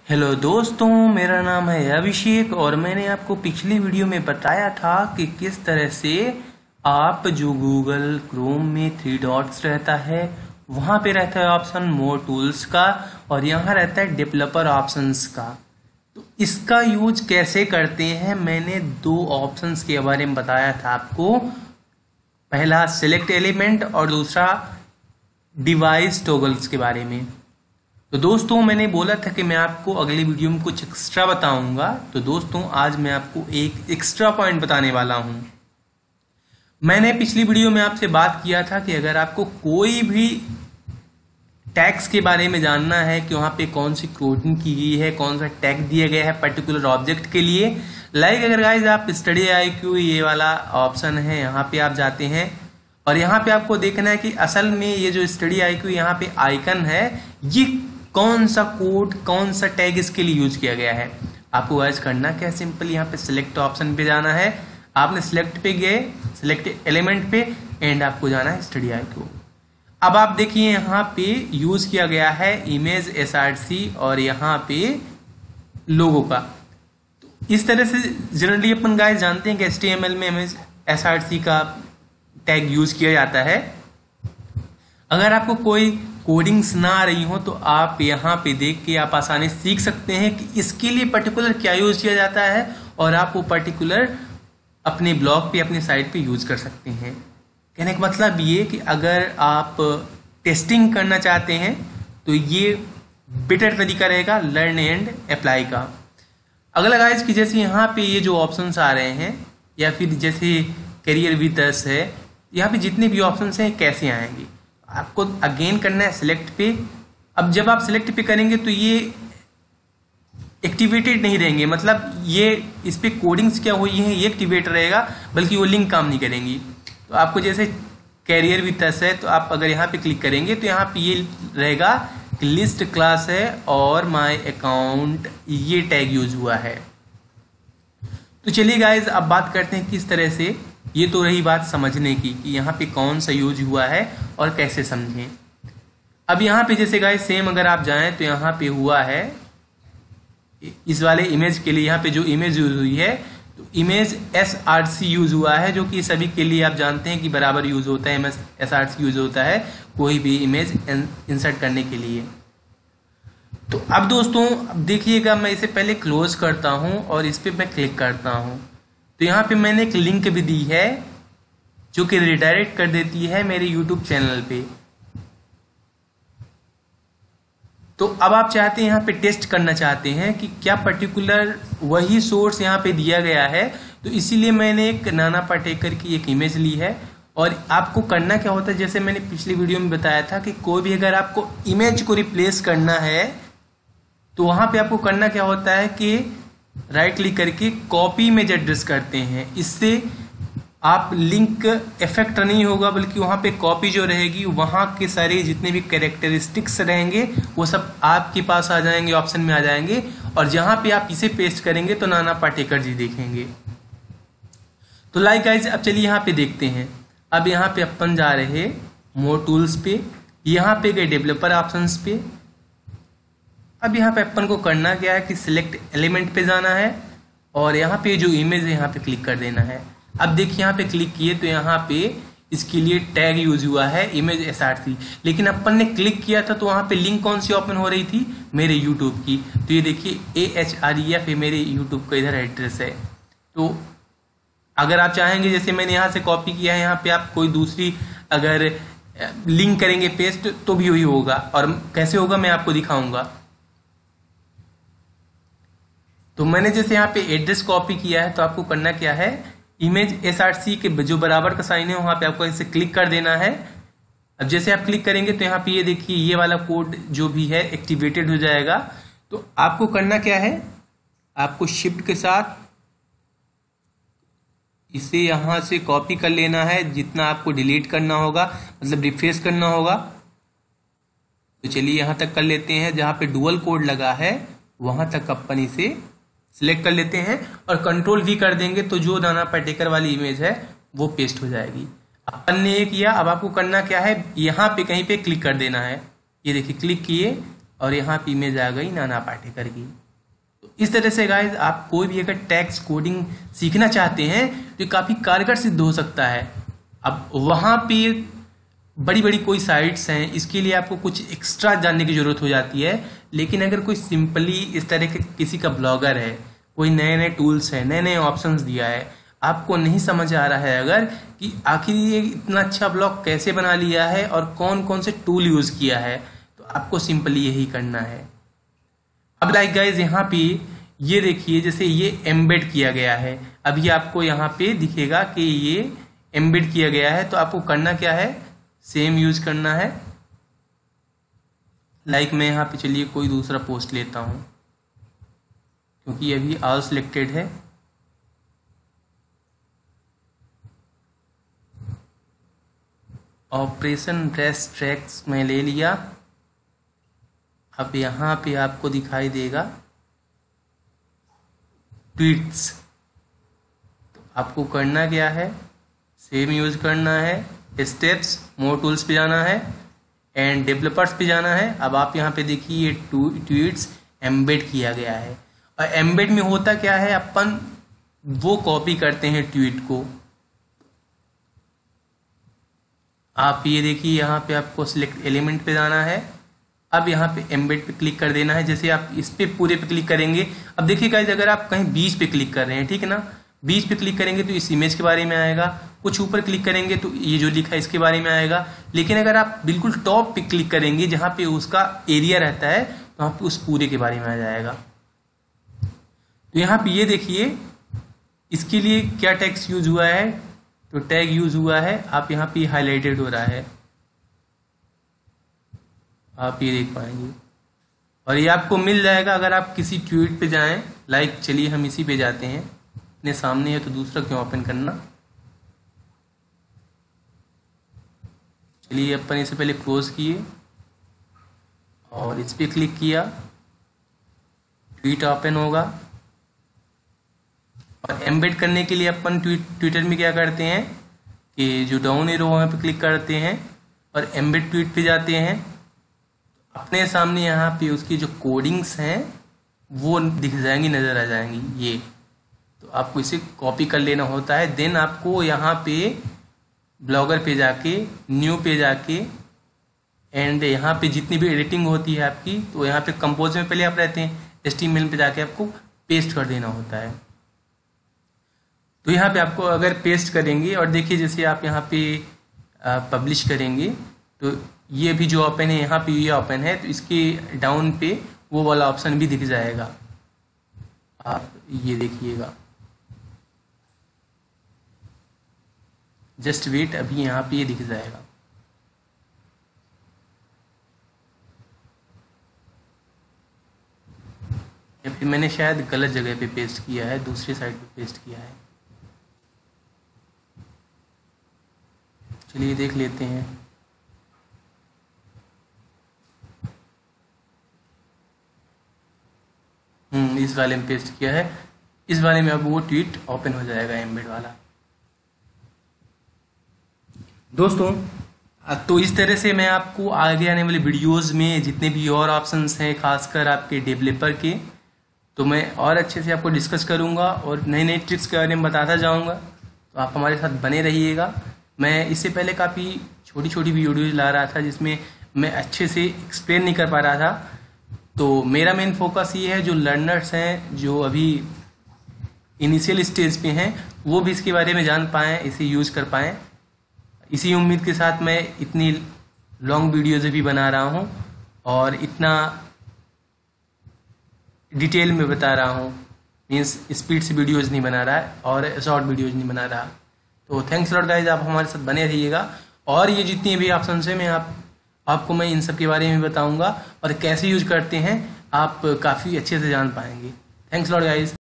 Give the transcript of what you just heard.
Hello दोस्तों, मेरा नाम है अभिषेक और मैंने आपको पिछली वीडियो में बताया था कि किस तरह से आप जो गूगल क्रोम में 3 डॉट्स रहता है वहां पे रहता है ऑप्शन मोर टूल्स का और यहाँ रहता है डेवलपर ऑप्शंस का। तो इसका यूज कैसे करते हैं मैंने 2 ऑप्शंस के बारे में बताया था आपको। पहला सिलेक्ट एलिमेंट और दूसरा डिवाइस टॉगल्स के बारे में। तो दोस्तों मैंने बोला था कि मैं आपको अगली वीडियो में कुछ एक्स्ट्रा बताऊंगा। तो दोस्तों आज मैं आपको एक एक्स्ट्रा पॉइंट बताने वाला हूं। मैंने पिछली वीडियो में आपसे बात किया था कि अगर आपको कोई भी टैग्स के बारे में जानना है कि वहां पे कौन सी कोडिंग की गई है, कौन सा टैग दिया गया है पर्टिकुलर ऑब्जेक्ट के लिए, लाइक अगर गाइज आप स्टडी IQ ये वाला ऑप्शन है यहाँ पे आप जाते हैं और यहाँ पे आपको देखना है कि असल में ये जो स्टडी IQ यहाँ पे आइकन है ये कौन सा कोड कौन सा टैग इसके लिए यूज किया गया है। आपको गाइस करना क्या है, सिंपल यहाँ पे सिलेक्ट ऑप्शन पे जाना है। आपने सिलेक्ट पे गए, सिलेक्ट एलिमेंट पे एंड आपको जाना है स्टडी IQ। अब आप देखिए यहाँ पे यूज किया गया है इमेज SRC और यहाँ पे लोगो का। तो इस तरह से जनरली अपन गाइस जानते हैं कि HTML में इमेज SRC का टैग यूज किया जाता है। अगर आपको कोई कोडिंग्स ना आ रही हो तो आप यहाँ पे देख के आप आसानी से सीख सकते हैं कि इसके लिए पर्टिकुलर क्या यूज किया जाता है और आप वो पर्टिकुलर अपने ब्लॉग पे अपने साइट पे यूज कर सकते हैं। कहने का मतलब ये कि अगर आप टेस्टिंग करना चाहते हैं तो ये बेटर तरीका रहेगा लर्न एंड अप्लाई का। अगला गाइस कि जैसे यहाँ पे ये जो ऑप्शंस आ रहे हैं या फिर जैसे करियर विद अस है, यहाँ पे जितने भी ऑप्शंस हैं कैसे आएंगे आपको अगेन करना है सिलेक्ट पे। अब जब आप सिलेक्ट पे करेंगे तो ये एक्टिवेटेड नहीं रहेंगे, मतलब ये इस पे कोडिंग्स क्या हुई है ये एक्टिवेट रहेगा, बल्कि वो लिंक काम नहीं करेंगी। तो आपको जैसे कैरियर विद अस है तो आप अगर यहाँ पे क्लिक करेंगे तो यहाँ पे ये रहेगा कि लिस्ट क्लास है और माय अकाउंट ये टैग यूज हुआ है। तो चलिए गाइज अब बात करते हैं किस तरह से। ये तो रही बात समझने की कि यहाँ पे कौन सा यूज हुआ है और कैसे समझें। अब यहाँ पे जैसे गाइस सेम अगर आप जाएं तो यहाँ पे हुआ है इस वाले इमेज के लिए, यहाँ पे जो इमेज यूज हुई है तो इमेज SRC यूज हुआ है, जो कि सभी के लिए आप जानते हैं कि बराबर यूज होता है। इमेज SRC यूज होता है कोई भी इमेज इंसर्ट करने के लिए। तो अब दोस्तों अब देखिएगा, मैं इसे पहले क्लोज करता हूं और इस पे मैं क्लिक करता हूं तो यहाँ पे मैंने एक लिंक भी दी है जो कि रिडायरेक्ट कर देती है मेरे YouTube चैनल पे। तो अब आप चाहते हैं यहाँ पे टेस्ट करना चाहते हैं कि क्या पर्टिकुलर वही सोर्स यहाँ पे दिया गया है, तो इसीलिए मैंने एक नाना पाटेकर की एक इमेज ली है। और आपको करना क्या होता है, जैसे मैंने पिछली वीडियो में बताया था कि कोई भी अगर आपको इमेज को रिप्लेस करना है तो वहां पे आपको करना क्या होता है कि राइट क्लिक करके कॉपी इमेज एड्रेस करते हैं। इससे आप लिंक इफेक्ट नहीं होगा, बल्कि वहां पे कॉपी जो रहेगी वहां के सारे जितने भी कैरेक्टरिस्टिक्स रहेंगे वो सब आपके पास आ जाएंगे, ऑप्शन में आ जाएंगे। और जहां पे आप इसे पेस्ट करेंगे तो नाना पाटेकर जी देखेंगे। तो लाइक गाइज अब चलिए यहाँ पे देखते हैं। अब यहाँ पे अपन जा रहे मोर टूल्स पे, यहाँ पे गए डेवलपर ऑप्शंस पे। अब यहाँ पे अपन को करना क्या है कि सिलेक्ट एलिमेंट पे जाना है और यहाँ पे जो इमेज है यहाँ पे क्लिक कर देना है। अब देखिए यहाँ पे क्लिक किए तो यहाँ पे इसके लिए टैग यूज हुआ है इमेज SRC, लेकिन अपन ने क्लिक किया था तो वहाँ पे लिंक कौन सी ओपन हो रही थी, मेरे यूट्यूब की। तो ये देखिए AHREF मेरे यूट्यूब का इधर एड्रेस है। तो अगर आप चाहेंगे जैसे मैंने यहाँ से कॉपी किया है, यहाँ पे आप कोई दूसरी अगर लिंक करेंगे पेस्ट तो भी वही होगा। और कैसे होगा मैं आपको दिखाऊंगा। तो मैंने जैसे यहाँ पे एड्रेस कॉपी किया है तो आपको करना क्या है, इमेज SRC के जो बराबर का साइन है वहां पे आपको इसे क्लिक कर देना है। अब जैसे आप क्लिक करेंगे तो यहाँ पे ये देखिए ये वाला कोड जो भी है एक्टिवेटेड हो जाएगा। तो आपको करना क्या है, आपको शिफ्ट के साथ इसे यहां से कॉपी कर लेना है, जितना आपको डिलीट करना होगा मतलब रिफ्रेश करना होगा। तो चलिए यहां तक कर लेते हैं, जहां पे डुअल कोड लगा है वहां तक अपन इसे सिलेक्ट कर लेते हैं और कंट्रोल V कर देंगे तो जो नाना पाटेकर वाली इमेज है वो पेस्ट हो जाएगी। अपन ने ये किया। अब आपको करना क्या है, यहाँ पे कहीं पे क्लिक कर देना है। ये देखिए क्लिक किए और यहाँ पे इमेज आ गई नाना पाटेकर की। तो इस तरह से गाइज आप कोई भी अगर टेक्स्ट कोडिंग सीखना चाहते हैं तो ये काफ़ी कारगर सिद्ध हो सकता है। अब वहाँ पे बड़ी बड़ी कोई साइट्स हैं, इसके लिए आपको कुछ एक्स्ट्रा जानने की ज़रूरत हो जाती है। लेकिन अगर कोई सिंपली इस तरह के किसी का ब्लॉगर है, कोई नए नए टूल्स हैं, नए नए ऑप्शंस दिया है, आपको नहीं समझ आ रहा है अगर कि आखिर ये इतना अच्छा ब्लॉग कैसे बना लिया है और कौन कौन से टूल यूज़ किया है, तो आपको सिंपली यही करना है। अब लाइक गाइज यहाँ पे ये देखिए, जैसे ये एम्बेड किया गया है, अभी आपको यहाँ पे दिखेगा कि ये एम्बेड किया गया है। तो आपको करना क्या है, सेम यूज करना है। लाइक मैं यहाँ पे चलिए कोई दूसरा पोस्ट लेता हूँ, क्योंकि अभी ऑल सिलेक्टेड है। ऑपरेशन रेस्ट ट्रैक्स में ले लिया। अब यहाँ पे आपको दिखाई देगा ट्वीट्स। तो आपको करना क्या है, सेम यूज करना है, स्टेप्स, मोर टूल्स पे जाना है एंड डेवलपर्स पे जाना है। अब आप यहाँ पे देखिए ये ट्वीट्स एम्बेड किया गया है। और एम्बेड में होता क्या है, अपन वो कॉपी करते हैं ट्वीट को। आप ये देखिए यहाँ पे आपको सिलेक्ट एलिमेंट पे जाना है। अब यहाँ पे एम्बेड पे क्लिक कर देना है। जैसे आप इस पे पूरे पे क्लिक करेंगे, अब देखिए गाइस अगर आप कहीं बीच पे क्लिक कर रहे हैं, ठीक है ना, बीच पे क्लिक करेंगे तो इस इमेज के बारे में आएगा, कुछ ऊपर क्लिक करेंगे तो ये जो लिखा है इसके बारे में आएगा। लेकिन अगर आप बिल्कुल टॉप पे क्लिक करेंगे जहाँ पे उसका एरिया रहता है, तो वहाँ पे उस पूरे के बारे में आ जाएगा। तो यहाँ पे ये देखिए इसके लिए क्या टेक्स्ट यूज हुआ है, तो टैग यूज हुआ है। आप यहाँ पे हाईलाइटेड हो रहा है, आप ये देख पाएंगे। और ये आपको मिल जाएगा अगर आप किसी ट्वीट पे जाएं। लाइक चलिए हम इसी पे जाते हैं, अपने सामने है तो दूसरा क्यों ओपन करना। चलिए अपन इसे पहले क्लोज किए और इस पे क्लिक किया, ट्वीट ओपन होगा। और एम्बेड करने के लिए अपन ट्विटर में क्या करते हैं कि जो डाउन एरो वहाँ पे क्लिक करते हैं और एम्बेड ट्वीट पे जाते हैं। अपने सामने यहाँ पे उसकी जो कोडिंग्स हैं वो दिख जाएंगी, नज़र आ जाएंगी ये। तो आपको इसे कॉपी कर लेना होता है। देन आपको यहाँ पे ब्लॉगर पे जाके, न्यू पे जाके एंड यहाँ पे जितनी भी एडिटिंग होती है आपकी, तो यहाँ पे कंपोज में पहले आप रहते हैं, HTML पे जाके आपको पेस्ट कर देना होता है। तो यहाँ पे आपको अगर पेस्ट करेंगे और देखिए जैसे आप यहाँ पे पब्लिश करेंगे तो ये भी जो ओपन है यहाँ पे ये ओपन है, तो इसके डाउन पे वो वाला ऑप्शन भी दिख जाएगा। आप ये देखिएगा, जस्ट वेट, अभी यहाँ पे ये दिख जाएगा। या फिर मैंने शायद गलत जगह पे पेस्ट किया है, दूसरी साइड पे पेस्ट किया है। चलिए देख लेते हैं। इस वाले में पेस्ट किया है, इस वाले में अब वो ट्वीट ओपन हो जाएगा एम्बेड वाला। दोस्तों तो इस तरह से मैं आपको आगे आने वाले वीडियोस में जितने भी और ऑप्शंस हैं, खासकर आपके डेवलपर के, तो मैं और अच्छे से आपको डिस्कस करूंगा और नई नई ट्रिक्स के बारे में बताता जाऊंगा। तो आप हमारे साथ बने रहिएगा। मैं इससे पहले काफ़ी छोटी छोटी वीडियोज ला रहा था जिसमें मैं अच्छे से एक्सप्लेन नहीं कर पा रहा था। तो मेरा मेन फोकस ये है जो लर्नर्स हैं, जो अभी इनिशियल स्टेज पे हैं, वो भी इसके बारे में जान पाएँ, इसे यूज़ कर पाएँ। इसी उम्मीद के साथ मैं इतनी लॉन्ग वीडियोज भी बना रहा हूँ और इतना डिटेल में बता रहा हूँ, मीन्स स्पीड से वीडियोज नहीं बना रहा है और शॉर्ट वीडियोज नहीं बना रहा। तो थैंक्स लॉट गाइज, आप हमारे साथ बने रहिएगा। और ये जितनी भी ऑप्शन है मैं आपको मैं इन सब के बारे में बताऊंगा और कैसे यूज करते हैं आप काफ़ी अच्छे से जान पाएंगे। Thanks lot guys.